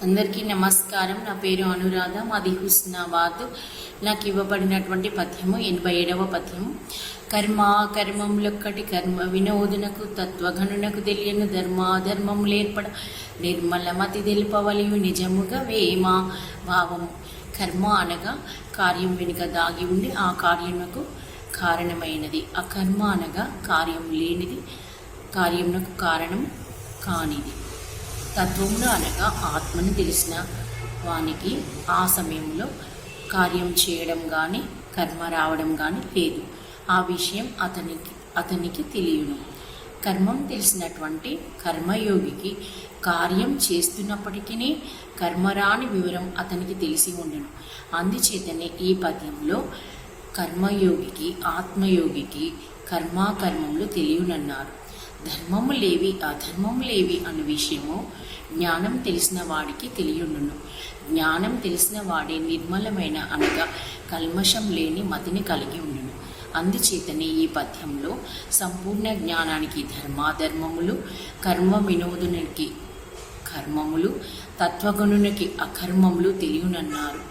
అందరికీ నమస్కారం. నా పేరు అనురాధ, మాది హుస్నాబాద్. నాకు ఇవ్వబడినటువంటి పద్యము 87వ పద్యము. కర్మములొక్కటి కర్మ వినోదునకు తత్వగణునకు తెలియను ధర్మాధర్మములేర్పడ నిర్మలమతి తెలుపవలియు నిజముగా వేమా భావము. కర్మ అనగా కార్యం వెనుక దాగి ఉండి ఆ కార్యమునకు కారణమైనది. అకర్మ అనగా కార్యం లేనిది, కార్యమునకు కారణం కానిది. తత్వమును అనగా ఆత్మను తెలిసిన వానికి ఆ సమయంలో కార్యం చేయడం కానీ కర్మ రావడం కానీ లేదు. ఆ విషయం అతనికి తెలియను. కర్మం తెలిసినటువంటి కర్మయోగికి కార్యం చేస్తున్నప్పటికీ కర్మరాని వివరం అతనికి తెలిసి ఉండను. అందుచేతనే ఈ పద్యంలో కర్మయోగికి ఆత్మయోగికి కర్మములు తెలియనన్నారు. ధర్మములేవి అధర్మములేవి అనే విషయము జ్ఞానం తెలిసిన వాడికి తెలియనును. జ్ఞానం తెలిసిన వాడే నిర్మలమైన అనగా కల్మషం లేని మతిని కలిగి ఉండును. అందుచేతనే ఈ పద్యంలో సంపూర్ణ జ్ఞానానికి ధర్మాధర్మములు, కర్మ వినోదునికి కర్మములు, తత్వగుణునికి అకర్మములు తెలియనన్నారు.